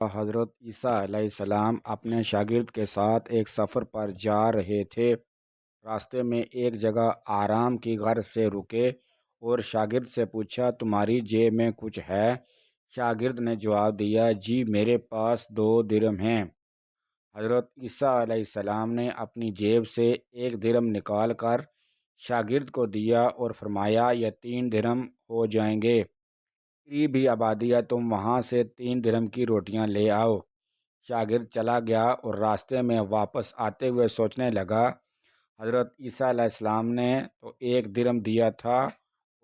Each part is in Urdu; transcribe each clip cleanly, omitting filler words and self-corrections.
حضرت عیسیٰ علیہ السلام اپنے شاگرد کے ساتھ ایک سفر پر جا رہے تھے۔ راستے میں ایک جگہ آرام کی غرض سے رکے اور شاگرد سے پوچھا، تمہاری جیب میں کچھ ہے؟ شاگرد نے جواب دیا، جی میرے پاس 2 درہم ہیں۔ حضرت عیسیٰ علیہ السلام نے اپنی جیب سے 1 درہم نکال کر شاگرد کو دیا اور فرمایا، یہ 3 درہم ہو جائیں گے۔ قریب ہی آبادی ہے، تم وہاں سے 3 درہم کی روٹیاں لے آؤ۔ شاگرد چلا گیا اور راستے میں واپس آتے ہوئے سوچنے لگا، حضرت عیسیٰ علیہ السلام نے تو 1 درہم دیا تھا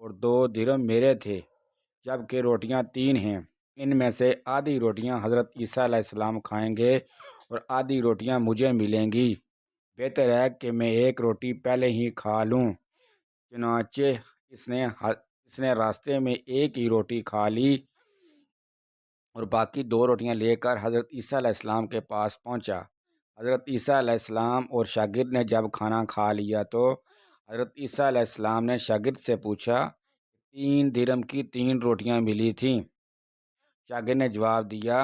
اور 2 درہم میرے تھے، جبکہ روٹیاں 3 ہیں۔ ان میں سے آدھی روٹیاں حضرت عیسیٰ علیہ السلام کھائیں گے اور آدھی روٹیاں مجھے ملیں گی۔ بہتر ہے کہ میں 1 روٹی پہلے ہی کھا لوں۔ چنانچہ اس نے راستے میں ایک ہی روٹی کھا لی اور باقی 2 روٹیاں لے کر حضرت عیسیٰ علیہ السلام کے پاس پہنچا۔ حضرت عیسیٰ علیہ السلام اور شاگرد نے جب کھانا کھا لیا تو حضرت عیسیٰ علیہ السلام نے شاگرد سے پوچھا، 3 درہم کی 3 روٹیاں ملی تھیں؟ شاگرد نے جواب دیا،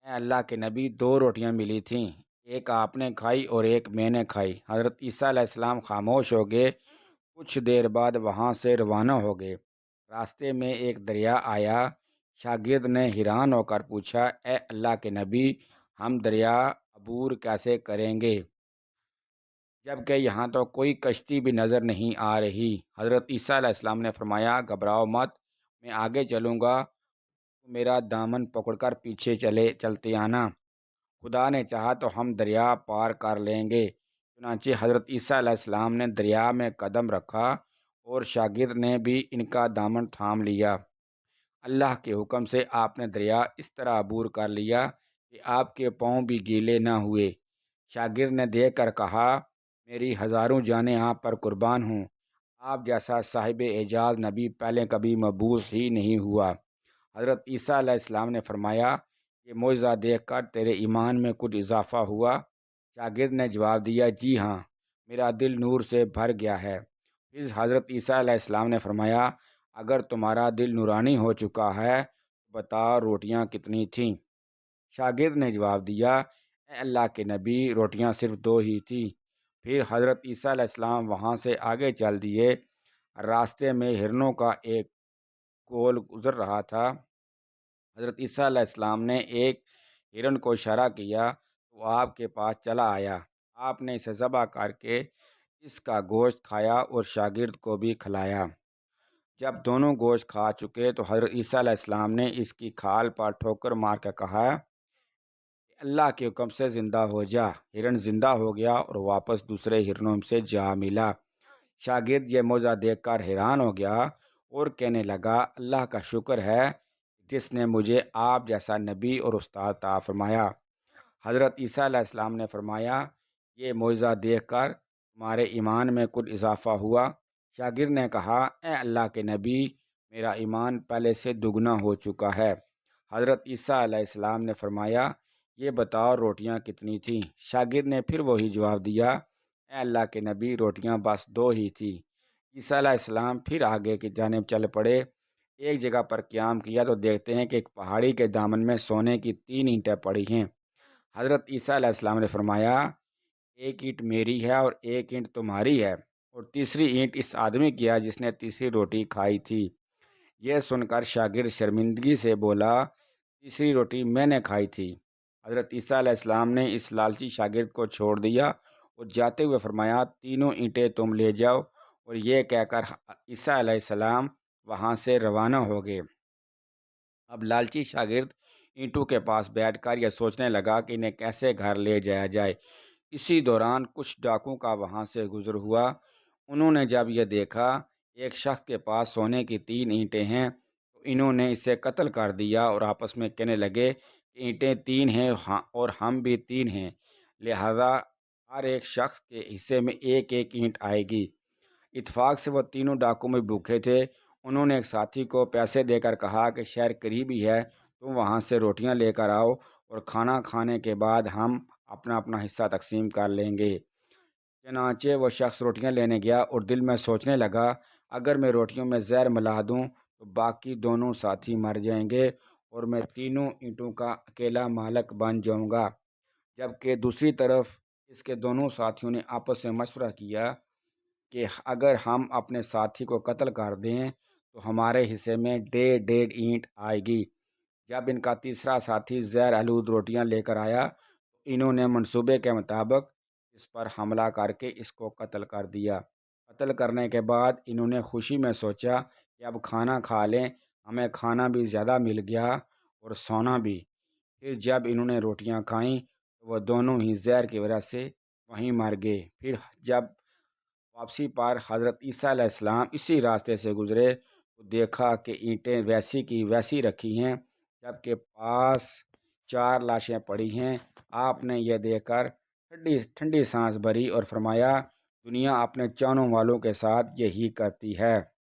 اے اللہ کے نبی، 2 روٹیاں ملی تھیں، ایک آپ نے کھائی اور ایک میں نے کھائی۔ حضرت عیسیٰ علیہ السلام خاموش ہو گئے۔ کچھ دیر بعد وہاں سے روانہ ہو گئے۔ راستے میں ایک دریا آیا۔ شاگرد نے حیران ہو کر پوچھا، اے اللہ کے نبی، ہم دریا عبور کیسے کریں گے، جبکہ یہاں تو کوئی کشتی بھی نظر نہیں آ رہی؟ حضرت عیسیٰ علیہ السلام نے فرمایا، گھبراؤ مت، میں آگے چلوں گا، تو میرا دامن پکڑ کر پیچھے چلتے آنا، خدا نے چاہا تو ہم دریا پار کر لیں گے۔ چنانچہ حضرت عیسیٰ علیہ السلام نے دریا میں قدم رکھا اور شاگرد نے بھی ان کا دامن تھام لیا۔ اللہ کے حکم سے آپ نے دریا اس طرح عبور کر لیا کہ آپ کے پاؤں بھی گیلے نہ ہوئے۔ شاگرد نے دیکھ کر کہا، میری ہزاروں جانیں آپ پر قربان ہوں، آپ جیسا صاحب اعجاز نبی پہلے کبھی مبعوث ہی نہیں ہوا۔ حضرت عیسیٰ علیہ السلام نے فرمایا، یہ معجزہ دیکھ کر تیرے ایمان میں کچھ اضافہ ہوا؟ شاگرد نے جواب دیا، جی ہاں، میرا دل نور سے بھر گیا ہے۔ پھر حضرت عیسیٰ علیہ السلام نے فرمایا، اگر تمہارا دل نورانی ہو چکا ہے تو بتاؤ روٹیاں کتنی تھیں؟ شاگرد نے جواب دیا، اے اللہ کے نبی، روٹیاں صرف 2 ہی تھیں۔ پھر حضرت عیسیٰ علیہ السلام وہاں سے آگے چل دیے۔ راستے میں ہرنوں کا ایک کول گزر رہا تھا۔ حضرت عیسیٰ علیہ السلام نے ایک ہرن کو اشارہ کیا تو وہ آپ کے پاس چلا آیا۔ آپ نے اسے ذبح کر کے اس کا گوشت کھایا اور شاگرد کو بھی کھلایا۔ جب دونوں گوشت کھا چکے تو حضرت عیسیٰ علیہ السلام نے اس کی کھال پر ٹھوکر مار کر کہا، اللہ کے حکم سے زندہ ہو جا۔ ہرن زندہ ہو گیا اور واپس دوسرے ہرنوں سے جا ملا۔ شاگرد یہ معجزہ دیکھ کر حیران ہو گیا اور کہنے لگا، اللہ کا شکر ہے جس نے مجھے آپ جیسا نبی اور استاد عطا فرمایا۔ حضرت عیسیٰ علیہ السلام نے فرمایا، یہ معجزہ دیکھ کر تمہارے ایمان میں کچھ اضافہ ہوا؟ شاگرد نے کہا، اے اللہ کے نبی، میرا ایمان پہلے سے دگنا ہو چکا ہے۔ حضرت عیسیٰ علیہ السلام نے فرمایا، یہ بتاؤ روٹیاں کتنی تھیں؟ شاگرد نے پھر وہی جواب دیا، اے اللہ کے نبی، روٹیاں بس 2 ہی تھیں۔ عیسیٰ علیہ السلام پھر آگے کی جانب چل پڑے۔ ایک جگہ پر قیام کیا تو دیکھتے ہیں کہ ایک پہاڑی کے دامن میں سونے کی 3 اینٹیں پڑی ہیں۔ حضرت عیسیٰ علیہ السلام نے فرمایا، ایک اینٹ میری ہے اور ایک اینٹ تمہاری ہے، اور تیسری اینٹ اس آدمی کی ہے جس نے تیسری روٹی کھائی تھی۔ یہ سن کر شاگرد شرمندگی سے بولا، تیسری روٹی میں نے کھائی تھی۔ حضرت عیسیٰ علیہ السلام نے اس لالچی شاگرد کو چھوڑ دیا اور جاتے ہوئے فرمایا، تینوں اینٹیں تم لے جاؤ، اور یہ کہہ کر عیسیٰ علیہ السلام وہاں سے روانہ ہو گئے۔ اب لالچی شاگرد اینٹوں کے پاس بیٹھ کر یہ سوچنے لگا کہ انہیں کیسے گھر لے جایا جائے۔ اسی دوران کچھ ڈاکوؤں کا وہاں سے گزر ہوا۔ انہوں نے جب یہ دیکھا ایک شخص کے پاس سونے کی 3 اینٹیں ہیں تو انہوں نے اسے قتل کر دیا اور آپس میں کہنے لگے کہ اینٹیں 3 ہیں اور ہم بھی 3 ہیں، لہذا ہر ایک شخص کے حصے میں ایک ایک اینٹ آئے گی۔ اتفاق سے وہ تینوں ڈاکو میں بھوکے تھے۔ انہوں نے ایک ساتھی کو پیسے دے کر کہا کہ شہر قریب ہی ہے، تم وہاں سے روٹیاں لے کر آؤ اور کھانا کھانے کے بعد ہم اپنا اپنا حصہ تقسیم کر لیں گے۔ چنانچہ وہ شخص روٹیاں لینے گیا اور دل میں سوچنے لگا، اگر میں روٹیوں میں زہر ملا دوں تو باقی دونوں ساتھی مر جائیں گے اور میں تینوں اینٹوں کا اکیلا مالک بن جاؤں گا۔ جبکہ دوسری طرف اس کے دونوں ساتھیوں نے آپس میں مشورہ کیا کہ اگر ہم اپنے ساتھی کو قتل کر دیں تو ہمارے حصے میں 1.5 اینٹ آئے گی۔ جب ان کا تیسرا ساتھی زہر آلود روٹیاں لے کر آیا تو انہوں نے منصوبے کے مطابق اس پر حملہ کر کے اس کو قتل کر دیا۔ قتل کرنے کے بعد انہوں نے خوشی میں سوچا کہ اب کھانا کھا لیں، ہمیں کھانا بھی زیادہ مل گیا اور سونا بھی۔ پھر جب انہوں نے روٹیاں کھائیں تو وہ دونوں ہی زہر کی وجہ سے وہیں مر گئے۔ پھر جب واپسی پر حضرت عیسیٰ علیہ السلام اسی راستے سے گزرے تو دیکھا کہ اینٹیں ویسی کی ویسی رکھی ہیں، جبکہ پاس 4 لاشیں پڑی ہیں۔ آپ نے یہ دیکھ کر ٹھنڈی سانس بھری اور فرمایا، دنیا اپنے چاہنے والوں کے ساتھ یہی کرتی ہے۔